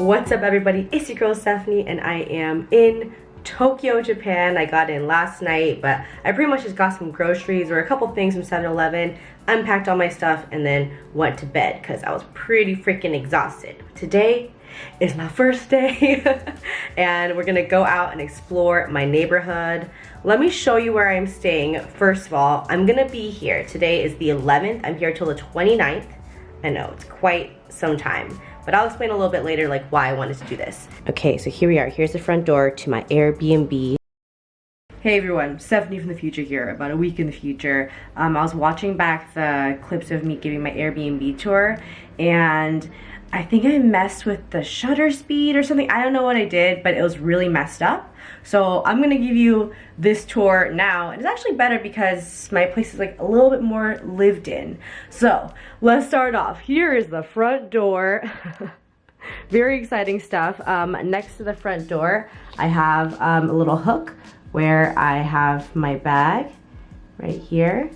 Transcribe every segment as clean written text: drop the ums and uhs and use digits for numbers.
What's up everybody, it's your girl Stephanie and I am in Tokyo, Japan. I got in last night, but I pretty much just got some groceries or a couple things from 7-Eleven, unpacked all my stuff, and then went to bed because I was pretty freaking exhausted. Today is my first day and we're gonna go out and explore my neighborhood. Let me show you where I'm staying. First of all, I'm gonna be here. Today is the 11th. I'm here till the 29th. I know, it's quite some time, but I'll explain a little bit later like why I wanted to do this. Okay, so here we are. Here's the front door to my Airbnb. Hey everyone, Stephanie from the future here, about a week in the future. I was watching back the clips of me giving my Airbnb tour, and I think I messed with the shutter speed or something. I don't know what I did, but it was really messed up. So I'm gonna give you this tour now. And it's actually better because my place is like a little bit more lived in. So let's start off. Here is the front door. Very exciting stuff. Next to the front door, I have a little hook where I have my bag right here.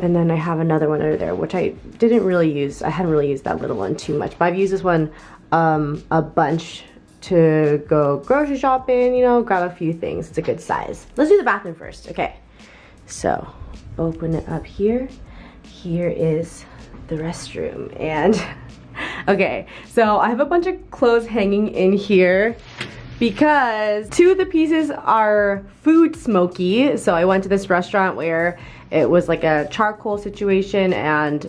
And then I have another one over there, which I didn't really use. I hadn't really used that little one too much, but I've used this one a bunch to go grocery shopping, you know, grab a few things. It's a good size. Let's do the bathroom first. Okay, so open it up here. Here is the restroom. And okay, so I have a bunch of clothes hanging in here because two of the pieces are food smoky. So I went to this restaurant where it was like a charcoal situation and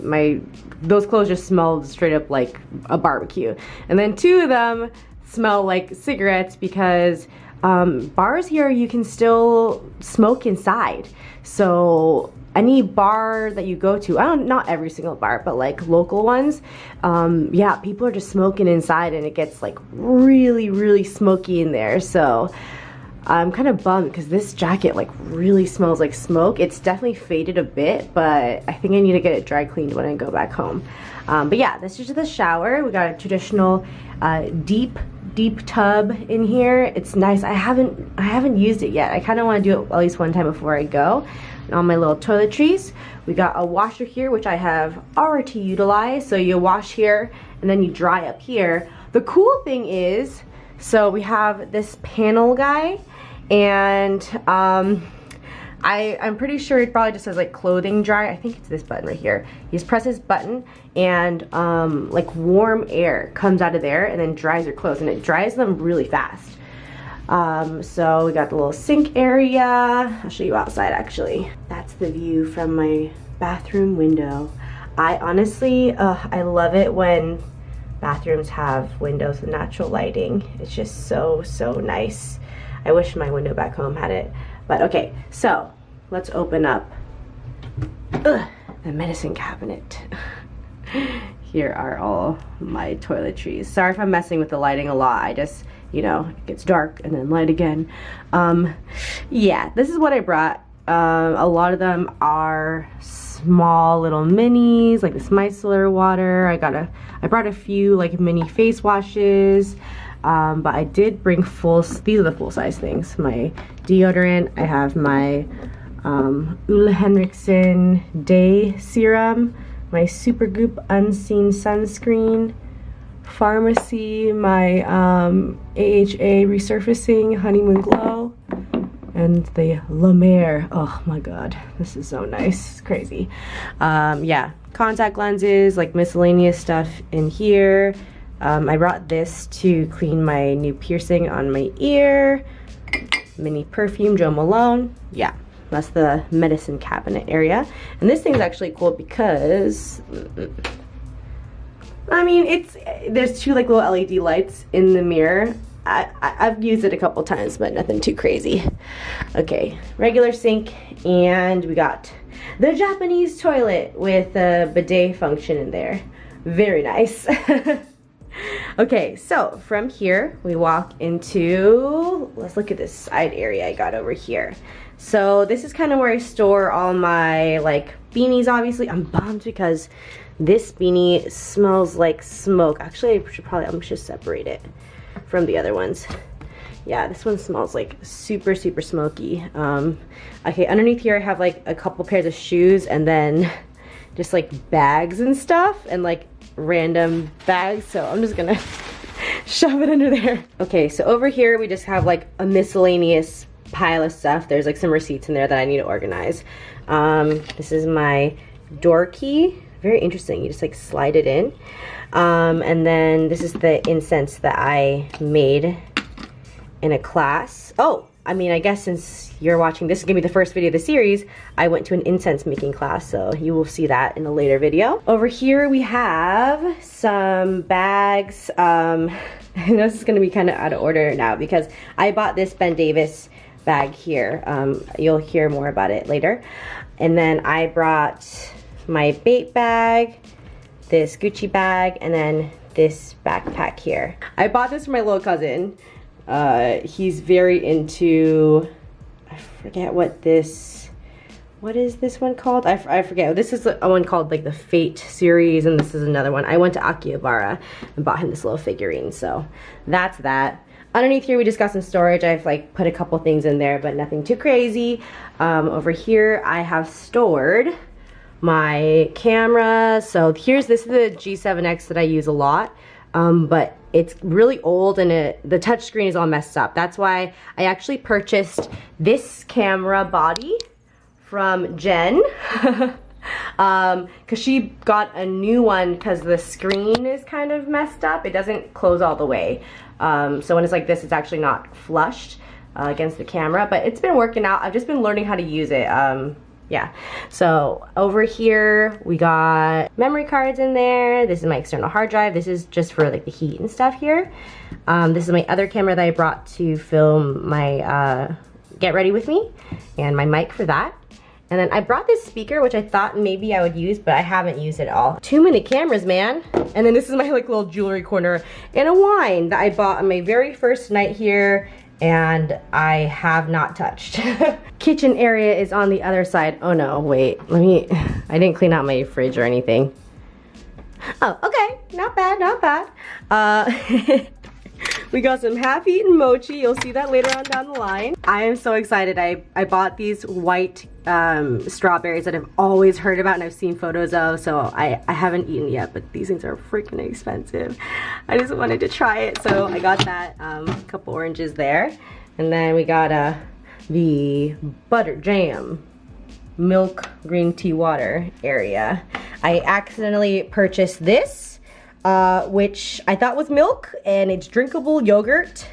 those clothes just smelled straight up like a barbecue. And then two of them smell like cigarettes because bars here you can still smoke inside. So any bar that you go to, not every single bar, but like local ones, yeah, people are just smoking inside and it gets like really smoky in there. So I'm kind of bummed because this jacket like really smells like smoke. It's definitely faded a bit, but I think I need to get it dry cleaned when I go back home. But yeah, this is the shower. We got a traditional deep tub in here. It's nice. I haven't used it yet. I kind of want to do it at least one time before I go. And all my little toiletries. We got a washer here, which I have already utilized. So you wash here and then you dry up here. The cool thing is, so we have this panel guy, and I'm pretty sure it probably just says like clothing dry. I think it's this button right here. You just press this button and like warm air comes out of there and then dries your clothes, and it dries them really fast. So we got the little sink area. I'll show you outside actually. That's the view from my bathroom window. I honestly, I love it when bathrooms have windows with natural lighting. It's just so nice. I wish my window back home had it. But okay, so let's open up the medicine cabinet. Here are all my toiletries. Sorry if I'm messing with the lighting a lot. I just, you know, it gets dark and then light again. Yeah, this is what I brought. A lot of them are small little minis, like this micellar water. I brought a few like mini face washes. But I did bring these are the full-size things. My deodorant, I have my Ole Henriksen Day Serum, my Supergoop Unseen Sunscreen, Pharmacy, my AHA Resurfacing Honeymoon Glow, and the La Mer. Oh my god, this is so nice. It's crazy. Yeah, contact lenses, like miscellaneous stuff in here. I brought this to clean my new piercing on my ear. Mini perfume, Jo Malone. Yeah, that's the medicine cabinet area. And this thing's actually cool because, I mean, there's two like little LED lights in the mirror. I've used it a couple times, but nothing too crazy. Okay, regular sink, and we got the Japanese toilet with a bidet function in there. Very nice. Okay, so from here we walk into, let's look at this side area I got over here. So this is kind of where I store all my like beanies. Obviously I'm bummed because this beanie smells like smoke. Actually I should separate it from the other ones. Yeah, this one smells like super smoky. Okay, underneath here I have like a couple pairs of shoes and then just like bags and stuff and like random bags. So I'm just gonna shove it under there. Okay, so over here we just have like a miscellaneous pile of stuff. There's like some receipts in there that I need to organize. This is my door key. Very interesting. You just like slide it in. And then this is the incense that I made in a class. Oh, I mean, I guess since you're watching, this is gonna be the first video of the series, I went to an incense making class, so you will see that in a later video. Over here we have some bags. I know this is gonna be kind of out of order now because I bought this Ben Davis bag here. You'll hear more about it later. And then I brought my bait bag, this Gucci bag, and then this backpack here. I bought this for my little cousin. He's very into, I forget what is this one called? I forget. This is a one called like the Fate series, and this is another one. I went to Akihabara and bought him this little figurine, so that's that. Underneath here we just got some storage. I've like put a couple things in there, but nothing too crazy. Over here I have stored my camera. So this is the G7X that I use a lot, but it's really old and the touchscreen is all messed up. That's why I actually purchased this camera body from Jen. Because she got a new one because the screen is kind of messed up. It doesn't close all the way. So when it's like this, it's actually not flushed against the camera, but it's been working out. I've just been learning how to use it. Yeah, so over here we got memory cards in there. This is my external hard drive. This is just for like the heat and stuff here. This is my other camera that I brought to film my Get Ready With Me, and my mic for that. And then I brought this speaker, which I thought maybe I would use, but I haven't used it at all. Too many cameras, man. And then this is my like little jewelry corner and a wine that I bought on my very first night here, and I have not touched. Kitchen area is on the other side. Oh no, wait, I didn't clean out my fridge or anything. Oh, okay, not bad, not bad. We got some half-eaten mochi. You'll see that later on down the line. I am so excited. I bought these white strawberries that I've always heard about and I've seen photos of, so I haven't eaten yet, but these things are freaking expensive. I just wanted to try it, so I got that. A couple oranges there. And then we got the butter jam milk green tea water area. I accidentally purchased this, which I thought was milk, and it's drinkable yogurt.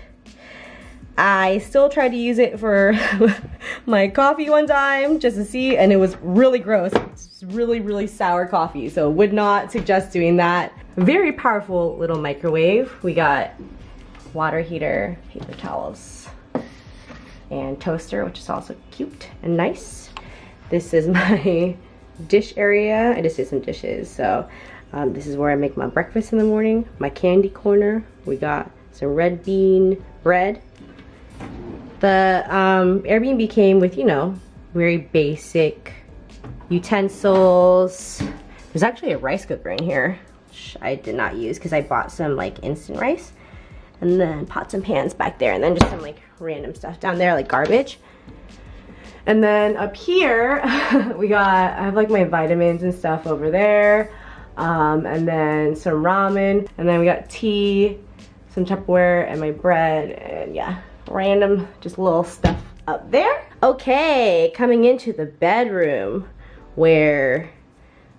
I still tried to use it for my coffee one time just to see, and it was really gross. It's really, really sour coffee, so would not suggest doing that. Very powerful little microwave. We got water heater, paper towels, and toaster, which is also cute and nice. This is my dish area. I just did some dishes, so this is where I make my breakfast in the morning. My candy corner. We got some red bean bread. The Airbnb came with, you know, very basic utensils. There's actually a rice cooker in here, which I did not use because I bought some like instant rice. And then pots and pans back there, and then just some like random stuff down there like garbage. And then up here, I have like my vitamins and stuff over there. And then some ramen, and then we got tea, some Tupperware, and my bread, and yeah, random just little stuff up there. Okay, coming into the bedroom where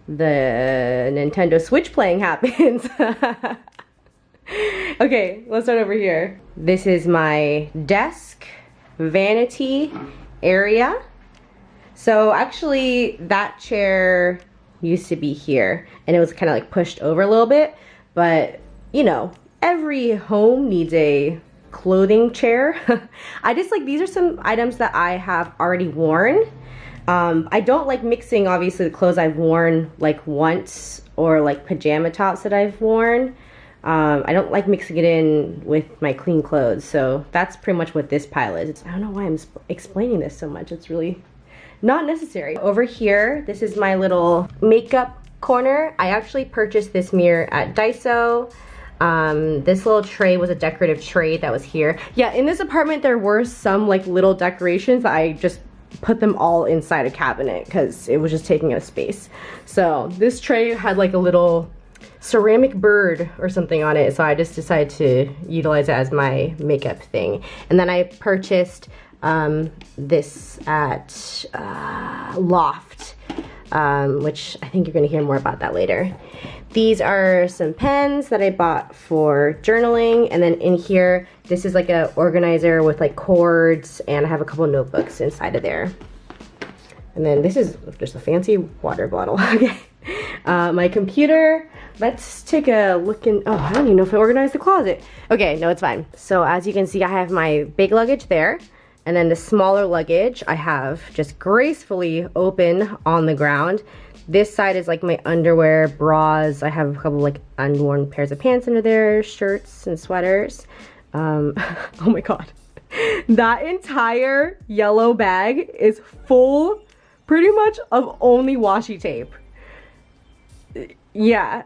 the Nintendo Switch playing happens. Okay, let's start over here. This is my desk, vanity area. So actually that chair used to be here, and it was kind of like pushed over a little bit, but you know, every home needs a clothing chair. I just like, these are some items that I have already worn. I don't like mixing obviously the clothes I've worn like once, or like pajama tops that I've worn. I don't like mixing it in with my clean clothes, so that's pretty much what this pile is. I don't know why I'm explaining this so much. It's really not necessary. Over here, this is my little makeup corner. I actually purchased this mirror at Daiso. This little tray was a decorative tray that was here. Yeah, in this apartment there were some like little decorations that I just put them all inside a cabinet because it was just taking up space. So this tray had like a little ceramic bird or something on it, so I just decided to utilize it as my makeup thing. And then I purchased this at Loft, which I think you're gonna hear more about that later. These are some pens that I bought for journaling, and then in here, this is like an organizer with like cords, and I have a couple notebooks inside of there. And then this is just a fancy water bottle. Okay. My computer. Let's take a look in. Oh, I don't even know if I organized the closet. Okay, no, it's fine. So as you can see, I have my big luggage there. And then the smaller luggage I have just gracefully open on the ground. This side is like my underwear, bras. I have a couple like unworn pairs of pants under there, shirts and sweaters. Oh my god. That entire yellow bag is full pretty much of only washi tape. Yeah,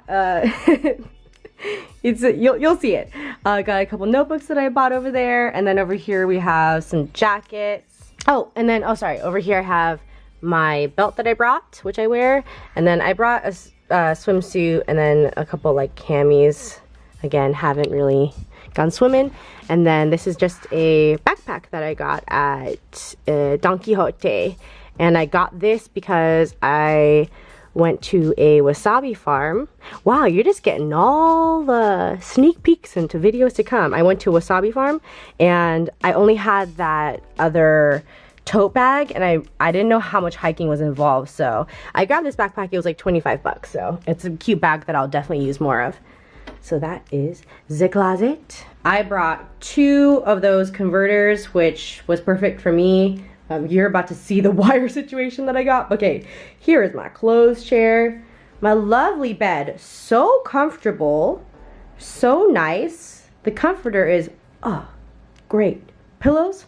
you'll see it. Got a couple notebooks that I bought over there, and then over here we have some jackets. Oh, and then over here I have my belt that I brought, which I wear, and then I brought a swimsuit and then a couple like camis. Again, haven't really gone swimming. And then this is just a backpack that I got at Don Quijote, and I got this because I went to a wasabi farm. Wow, you're just getting all the sneak peeks into videos to come. I went to a wasabi farm and I only had that other tote bag, and I didn't know how much hiking was involved, so I grabbed this backpack. It was like 25 bucks, so it's a cute bag that I'll definitely use more of. So that is the closet. I brought 2 of those converters, which was perfect for me. You're about to see the wire situation that I got. Okay, here is my clothes chair, my lovely bed, so comfortable, so nice. The comforter is, oh, great. Pillows,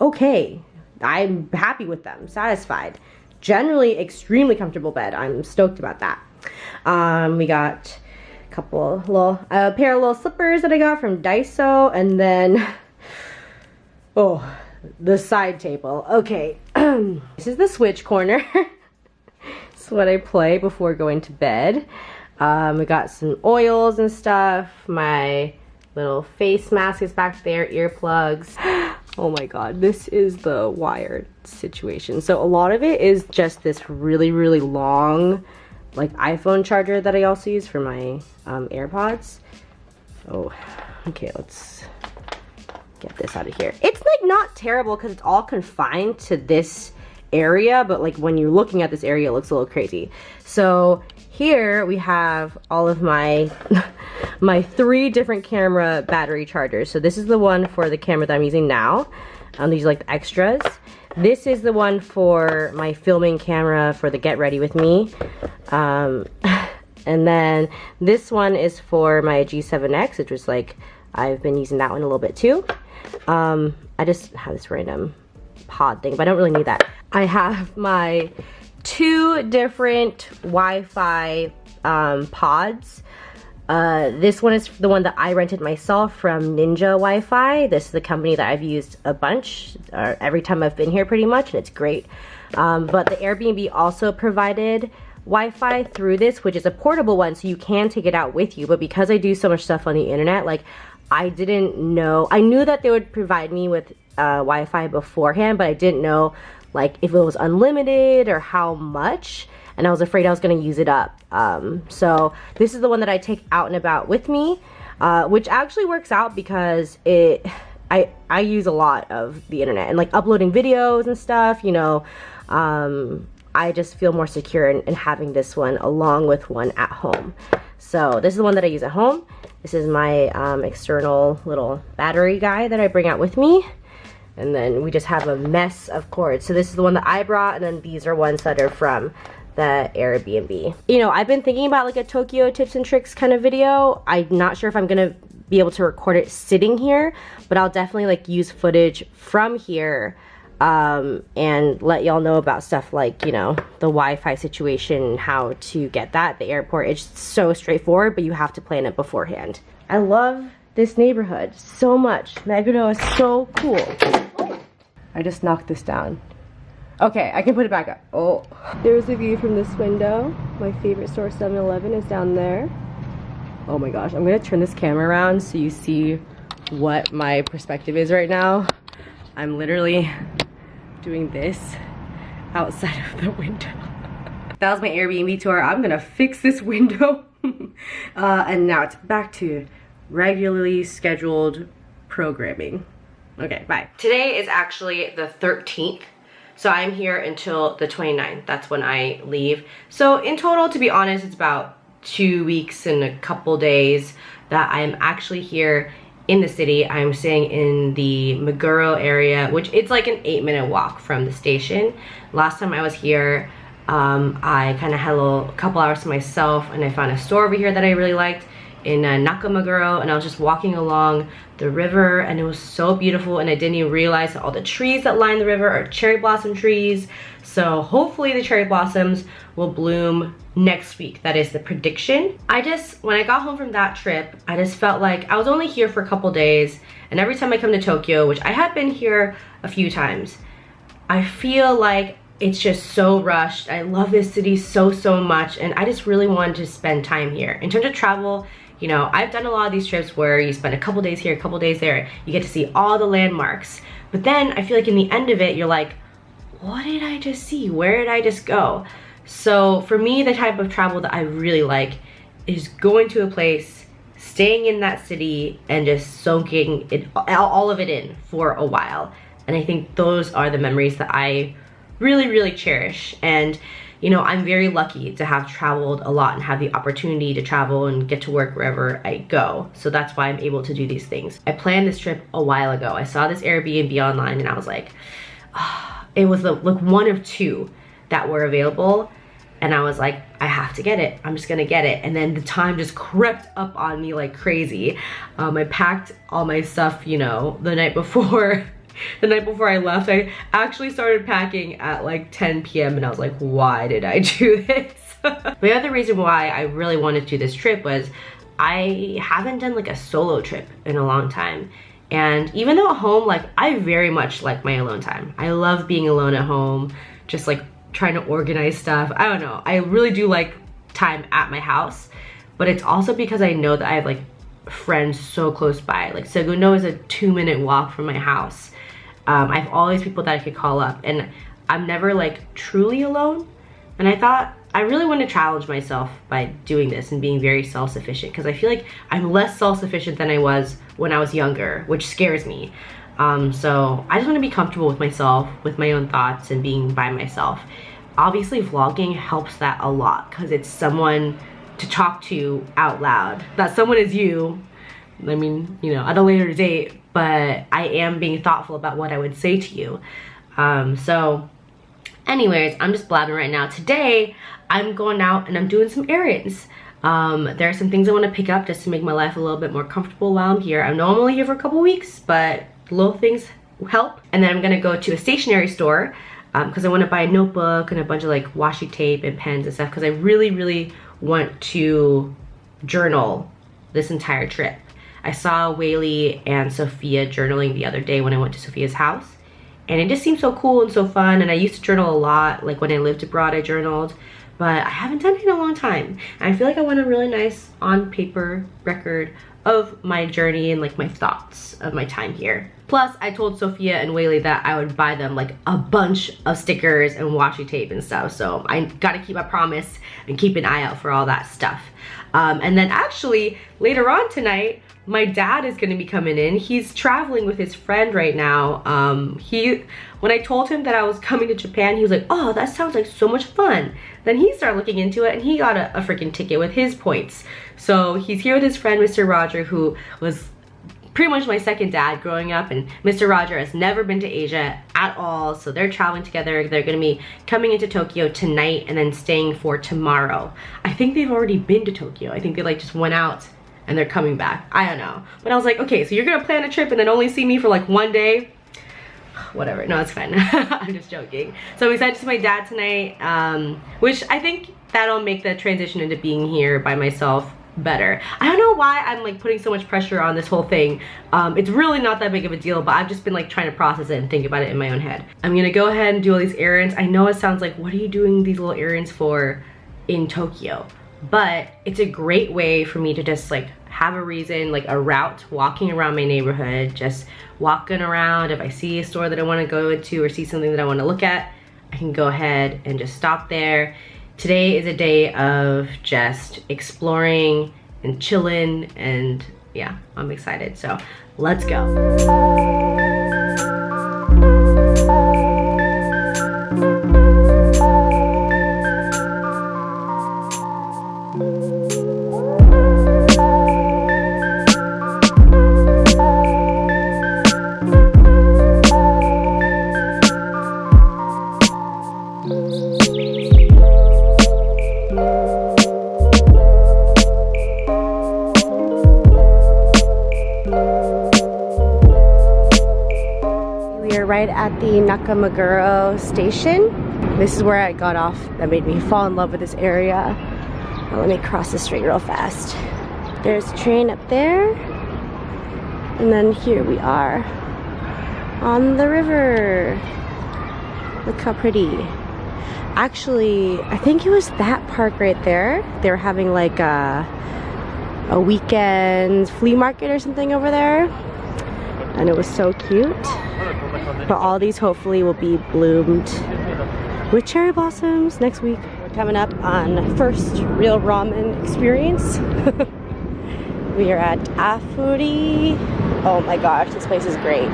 okay. I'm happy with them, satisfied. Generally extremely comfortable bed. I'm stoked about that. We got a couple little, a pair of little slippers that I got from Daiso, and then, oh, the side table. Okay, this is the switch corner. It's what I play before going to bed. We got some oils and stuff. My little face mask is back there, earplugs. Oh my god, this is the wired situation. So a lot of it is just this really, really long like iPhone charger that I also use for my AirPods. Oh, okay, let's get this out of here. It's like not terrible because it's all confined to this area, but like when you're looking at this area, it looks a little crazy. So here we have all of my my 3 different camera battery chargers. So this is the one for the camera that I'm using now. These are like the extras. This is the one for my filming camera for the Get Ready With Me. And then this one is for my G7X, which was like, I've been using that one a little bit too. I just have this random pod thing, but I don't really need that. I have my 2 different Wi-Fi pods. This one is the one that I rented myself from Ninja Wi-Fi. This is the company that I've used a bunch, every time I've been here pretty much, and it's great. But the Airbnb also provided Wi-Fi through this, which is a portable one, so you can take it out with you. But because I do so much stuff on the internet, like I didn't know, I knew that they would provide me with Wi-Fi beforehand, but I didn't know like if it was unlimited or how much, and I was afraid I was gonna use it up. So this is the one that I take out and about with me, which actually works out because I use a lot of the internet and like uploading videos and stuff, you know. I just feel more secure in having this one along with one at home. So this is the one that I use at home. This is my external little battery guy that I bring out with me. And then we just have a mess of cords. So this is the one that I brought, and then these are ones that are from the Airbnb. You know, I've been thinking about like a Tokyo tips and tricks kind of video. I'm not sure if I'm gonna be able to record it sitting here, but I'll definitely like use footage from here and let y'all know about stuff like, you know, the Wi-Fi situation, how to get that at the airport. It's so straightforward, but you have to plan it beforehand. I love this neighborhood so much. Meguro is so cool. I just knocked this down. Okay, I can put it back up. Oh, there's a view from this window. My favorite store, 7-Eleven, is down there. Oh my gosh, I'm gonna turn this camera around so you see what my perspective is right now. I'm literally doing this outside of the window. That was my Airbnb tour. I'm gonna fix this window. And now it's back to regularly scheduled programming. Okay, bye. Today is actually the 13th. So I'm here until the 29th. That's when I leave. So in total, to be honest, it's about 2 weeks and a couple days that I'm actually here in the city. I'm staying in the Meguro area, which it's like an 8-minute walk from the station. Last time I was here, I kind of had a couple hours to myself, and I found a store over here that I really liked in Nakameguro, and I was just walking along the river, and it was so beautiful, and I didn't even realize that all the trees that line the river are cherry blossom trees. So hopefully the cherry blossoms will bloom next week. That is the prediction. When I got home from that trip, I just felt like I was only here for a couple days, and every time I come to Tokyo, which I have been here a few times, I feel like it's just so rushed. I love this city so much, and I just really wanted to spend time here. In terms of travel, you know, I've done a lot of these trips where you spend a couple days here, a couple days there. You get to see all the landmarks. But then I feel like in the end of it, you're like, what did I just see? Where did I just go? So for me, the type of travel that I really like is going to a place, staying in that city, and just soaking it, all of it in for a while. And I think those are the memories that I really cherish. And you know, I'm very lucky to have traveled a lot and have the opportunity to travel and get to work wherever I go. So that's why I'm able to do these things. I planned this trip a while ago. I saw this Airbnb online, and I was like, oh, it was like one of 2 that were available. And I was like, I have to get it. I'm just gonna get it. And then the time just crept up on me like crazy. I packed all my stuff, you know, the night before. The night before I left, I actually started packing at like 10 p.m. and I was like, why did I do this? The other reason why I really wanted to do this trip was I haven't done like a solo trip in a long time. And even though at home, like I very much like my alone time. I love being alone at home, just like trying to organize stuff. I don't know. I really do like time at my house, but it's also because I know that I have like friends so close by. Like Segundo is a 2-minute walk from my house. I have all these people that I could call up, and I'm never like truly alone. And I thought I really want to challenge myself by doing this and being very self-sufficient, because I feel like I'm less self-sufficient than I was when I was younger, which scares me. So I just want to be comfortable with myself, with my own thoughts, and being by myself. Obviously vlogging helps that a lot because it's someone to talk to out loud. That someone is you. I mean, you know, at a later date, but I am being thoughtful about what I would say to you. So anyways, I'm just blabbing right now. Today, I'm going out and I'm doing some errands. There are some things I want to pick up just to make my life a little bit more comfortable while I'm here. I know I'm only here for a couple weeks, but little things help. And then I'm gonna go to a stationery store because I want to buy a notebook and a bunch of like washi tape and pens and stuff, because I really want to journal this entire trip. I saw Whaley and Sophia journaling the other day when I went to Sophia's house, and it just seemed so cool and so fun. And I used to journal a lot, like when I lived abroad I journaled, but I haven't done it in a long time. And I feel like I want a really nice on paper record of my journey and like my thoughts of my time here. Plus, I told Sophia and Whaley that I would buy them like a bunch of stickers and washi tape and stuff. So I gotta keep my promise and keep an eye out for all that stuff. And then actually later on tonight, my dad is gonna be coming in. He's traveling with his friend right now. When I told him that I was coming to Japan, he was like, oh, that sounds like so much fun. Then he started looking into it and he got a freaking ticket with his points. So he's here with his friend, Mr. Roger, who was pretty much my second dad growing up, and Mr. Roger has never been to Asia at all, so they're traveling together. They're gonna be coming into Tokyo tonight and then staying for tomorrow. I think they've already been to Tokyo. I think they like just went out and they're coming back. I don't know. But I was like, okay, so you're gonna plan a trip and then only see me for like 1 day? Whatever, no, it's fine. I'm just joking. So I'm excited to see my dad tonight, which I think that'll make the transition into being here by myself better. I don't know why I'm like putting so much pressure on this whole thing. It's really not that big of a deal, but I've just been like trying to process it and think about it in my own head. I'm gonna go ahead and do all these errands. I know it sounds like, what are you doing these little errands for in Tokyo? but it's a great way for me to just like have a reason, like a route, walking around my neighborhood, just walking around. If I see a store that I want to go into or see something that I want to look at, I can go ahead and just stop there. Today is a day of just exploring and chilling, and yeah, I'm excited. So let's go. Right at the Nakameguro station. This is where I got off. That made me fall in love with this area. Now let me cross the street real fast. There's a train up there. And then here we are on the river. Look how pretty. Actually, I think it was that park right there. They were having like a weekend flea market or something over there. And it was so cute. But all these hopefully will be bloomed with cherry blossoms next week. We're coming up on first real ramen experience. We are at Afuri. Oh my gosh, this place is great.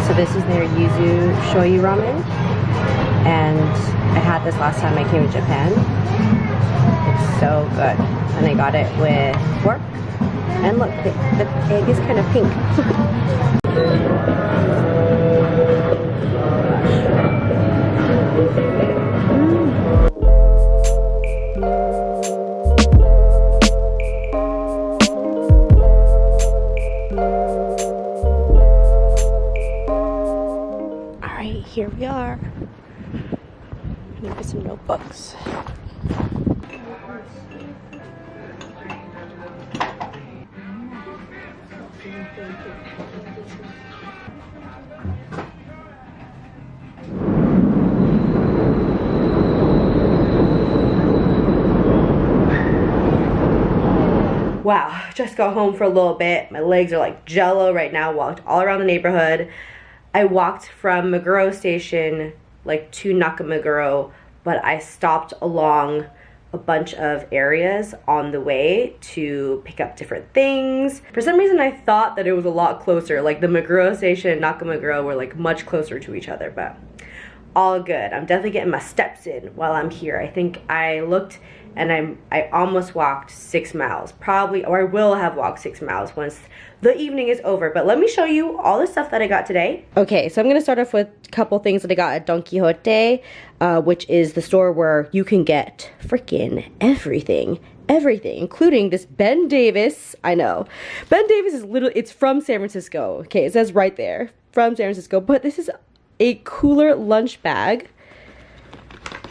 So this is their yuzu shoyu ramen. And I had this last time I came to Japan. It's so good. And I got it with pork. And look, the egg is kind of pink. All right, here we are. I need to get some notebooks. Wow, just got home for a little bit. My legs are like jello right now. Walked all around the neighborhood. I walked from Meguro station like to Nakameguro, but I stopped along a bunch of areas on the way to pick up different things. For some reason I thought that it was a lot closer, like the Meguro station and Nakameguro were like much closer to each other, but all good. I'm definitely getting my steps in while I'm here. I think I looked and I almost walked 6 miles, probably, or I will have walked 6 miles once the evening is over. But let me show you all the stuff that I got today. Okay, so I'm gonna start off with a couple things that I got at Don Quijote, which is the store where you can get freaking everything, including this Ben Davis. I know, Ben Davis is literally, it's from San Francisco. Okay, it says right there, from San Francisco, but this is a cooler lunch bag.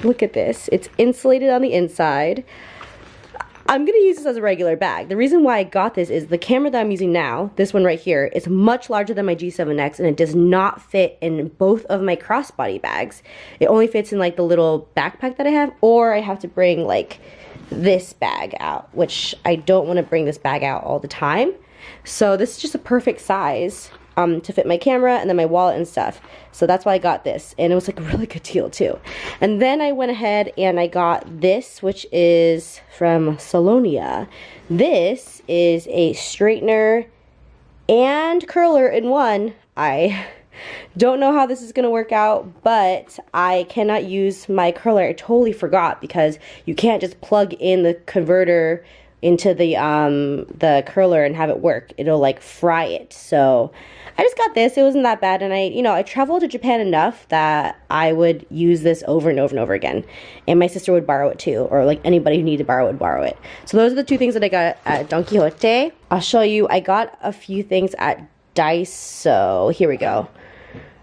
Look at this. It's insulated on the inside. I'm going to use this as a regular bag. The reason why I got this is the camera that I'm using now, this one right here, is much larger than my G7X, and it does not fit in both of my crossbody bags. It only fits in like the little backpack that I have, or I have to bring like this bag out, which I don't want to bring this bag out all the time. So this is just a perfect size to fit my camera and then my wallet and stuff. So that's why I got this, and it was like a really good deal too. And then I went ahead and I got this, which is from Salonia. This is a straightener and curler in one. I don't know how this is gonna work out, but I cannot use my curler. I totally forgot, because you can't just plug in the converter into the curler and have it work. It'll like fry it. So I just got this. It wasn't that bad, and I traveled to Japan enough that I would use this over and over and over again, and my sister would borrow it too, or like anybody who needed to borrow would borrow it. So those are the two things that I got at Don Quijote. I'll show you. I got a few things at Daiso. Here we go.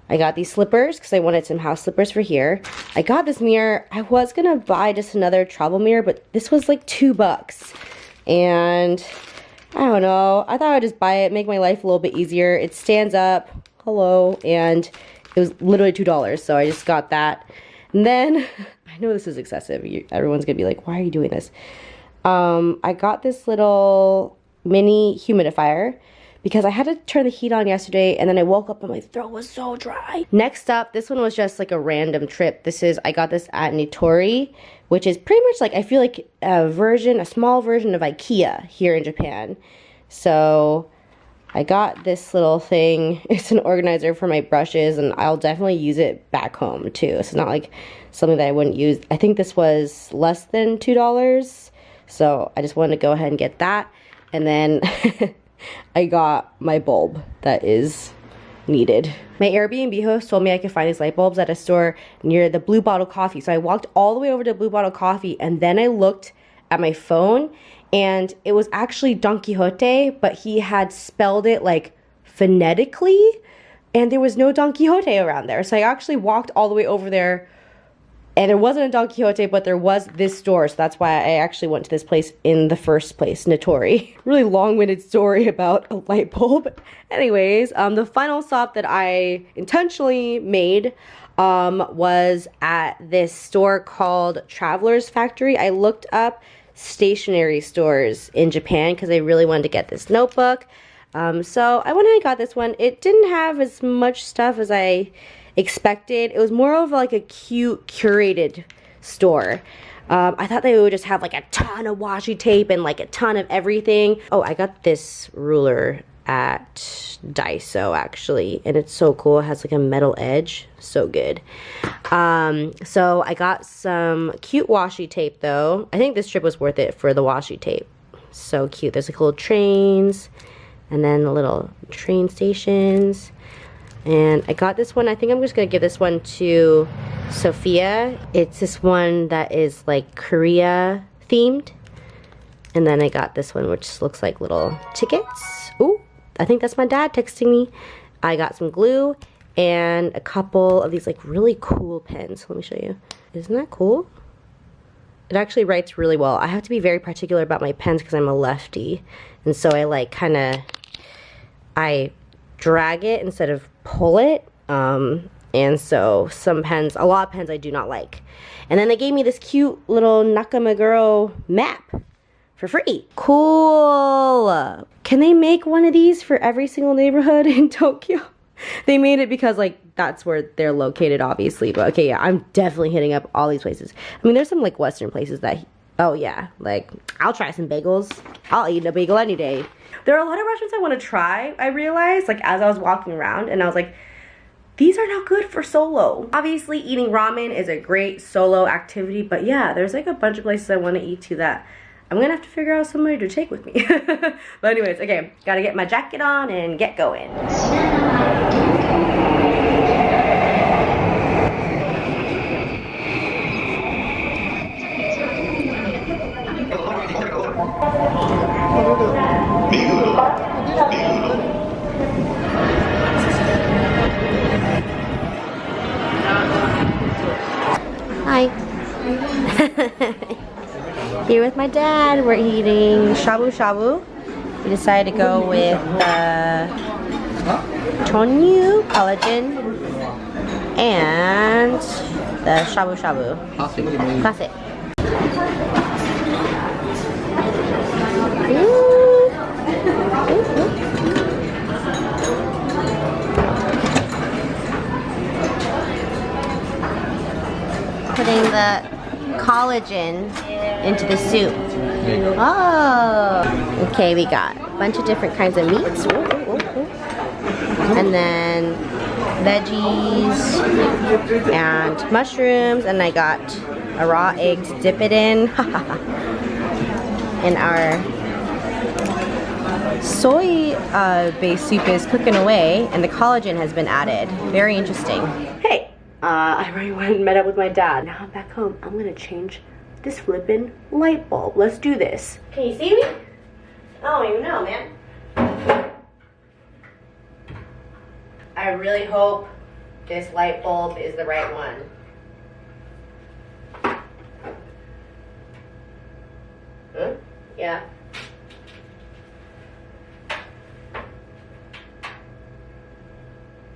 I got these slippers because I wanted some house slippers for here. I got this mirror. I was gonna buy just another travel mirror, but this was like $2. And I don't know, I thought I'd just buy it, make my life a little bit easier. It stands up, hello, and it was literally $2, so I just got that. And then, I know this is excessive. Everyone's gonna be like, why are you doing this? I got this little mini humidifier because I had to turn the heat on yesterday and then I woke up and my throat was so dry. Next up, this one was just like a random trip. I got this at Nitori, which is pretty much like, I feel like a small version of IKEA here in Japan. So I got this little thing. It's an organizer for my brushes and I'll definitely use it back home too. It's not like something that I wouldn't use. I think this was less than $2. So I just wanted to go ahead and get that. And then I got my bulb that is needed. My Airbnb host told me I could find these light bulbs at a store near the Blue Bottle Coffee. So I walked all the way over to Blue Bottle Coffee and then I looked at my phone and it was actually Don Quijote, but he had spelled it like phonetically and there was no Don Quixote around there. So I actually walked all the way over there and there wasn't a Don Quixote, but there was this store. So that's why I actually went to this place in the first place, Nitori. Really long-winded story about a light bulb. Anyways, the final stop that I intentionally made was at this store called Traveler's Factory. I looked up stationery stores in Japan because I really wanted to get this notebook. So I went and I got this one. It didn't have as much stuff as I expected. It was more of like a cute curated store. I thought they would just have like a ton of washi tape and like a ton of everything. Oh, I got this ruler at Daiso actually, and it's so cool. It has like a metal edge, so good. So I got some cute washi tape though. I think this trip was worth it for the washi tape. So cute. There's like little trains and then the little train stations. And I got this one. I think I'm just gonna give this one to Sophia. It's this one that is like Korea themed. And then I got this one which looks like little tickets. Ooh, I think that's my dad texting me. I got some glue and a couple of these like really cool pens. Let me show you. Isn't that cool? It actually writes really well. I have to be very particular about my pens because I'm a lefty. And so I like I drag it instead of pull it. And so some pens, a lot of pens I do not like. And then they gave me this cute little Nakameguro map for free. Cool. Can they make one of these for every single neighborhood in Tokyo? They made it because like that's where they're located obviously, but okay, yeah, I'm definitely hitting up all these places. I mean, there's some like Western places that, oh yeah, like I'll try some bagels. I'll eat a bagel any day. There are a lot of restaurants I want to try, I realized, like as I was walking around, and I was like, these are not good for solo. Obviously, eating ramen is a great solo activity, but yeah, there's like a bunch of places I want to eat to that I'm gonna have to figure out somebody to take with me. But anyways, okay, gotta get my jacket on and get going. Hi. Here with my dad, we're eating shabu shabu. We decided to go with tonyu, collagen, and the shabu shabu. Classic. Putting the collagen into the soup. Oh! Okay, we got a bunch of different kinds of meats. And then veggies and mushrooms. And I got a raw egg to dip it in. And our soy-based soup is cooking away, and the collagen has been added. Very interesting. Hey! I already went and met up with my dad. Now I'm back home. I'm gonna change this flippin' light bulb. Let's do this. Can you see me? I don't even know, man. I really hope this light bulb is the right one. Huh? Yeah.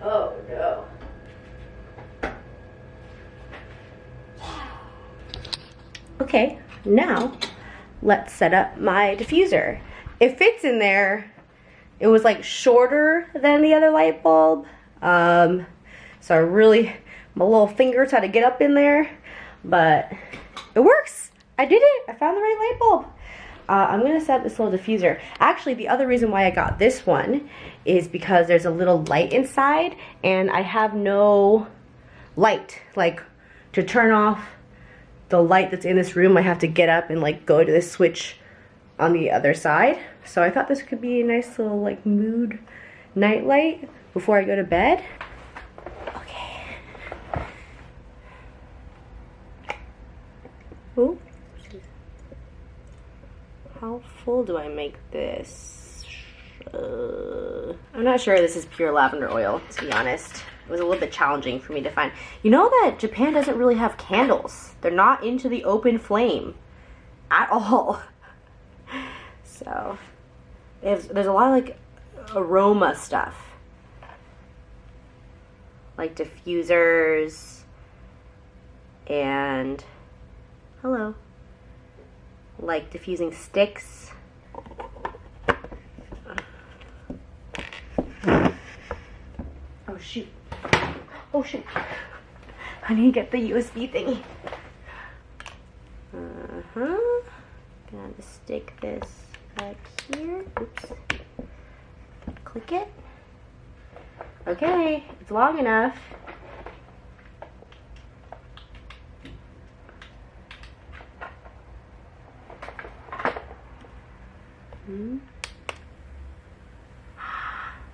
Oh no. Okay, now let's set up my diffuser. It fits in there. It was like shorter than the other light bulb. So I really, my little fingers had to get up in there, but it works. I did it. I found the right light bulb. I'm gonna set up this little diffuser. Actually, the other reason why I got this one is because there's a little light inside and I have no light. Like, to turn off the light that's in this room, I have to get up and like go to this switch on the other side. So I thought this could be a nice little like mood night light before I go to bed. Okay. Ooh. How full do I make this? I'm not sure this is pure lavender oil, to be honest. It was a little bit challenging for me to find. You know that Japan doesn't really have candles. They're not into the open flame at all. So there's a lot of like aroma stuff. Like diffusers and hello. Like diffusing sticks. Oh shoot. Oh shoot. I need to get the USB thingy. Gonna have to stick this back here. Oops. Click it. Okay, it's long enough.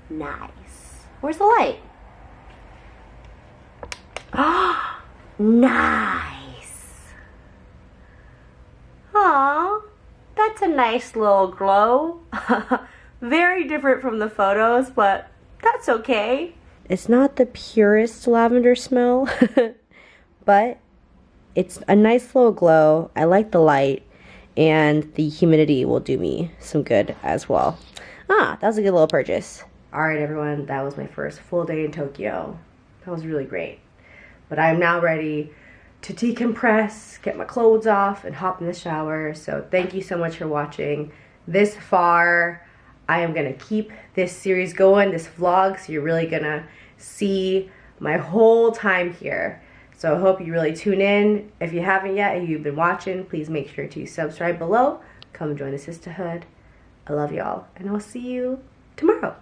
Nice. Where's the light? Ah, nice. Aw, that's a nice little glow. Very different from the photos, but that's okay. It's not the purest lavender smell, but it's a nice little glow. I like the light, and the humidity will do me some good as well. Ah, that was a good little purchase. Alright everyone, that was my first full day in Tokyo. That was really great. But I'm now ready to decompress, get my clothes off, and hop in the shower. So thank you so much for watching this far. I am gonna keep this series going, this vlog, so you're really gonna see my whole time here. So I hope you really tune in. If you haven't yet and you've been watching, please make sure to subscribe below. Come join the sisterhood. I love y'all, and I'll see you tomorrow.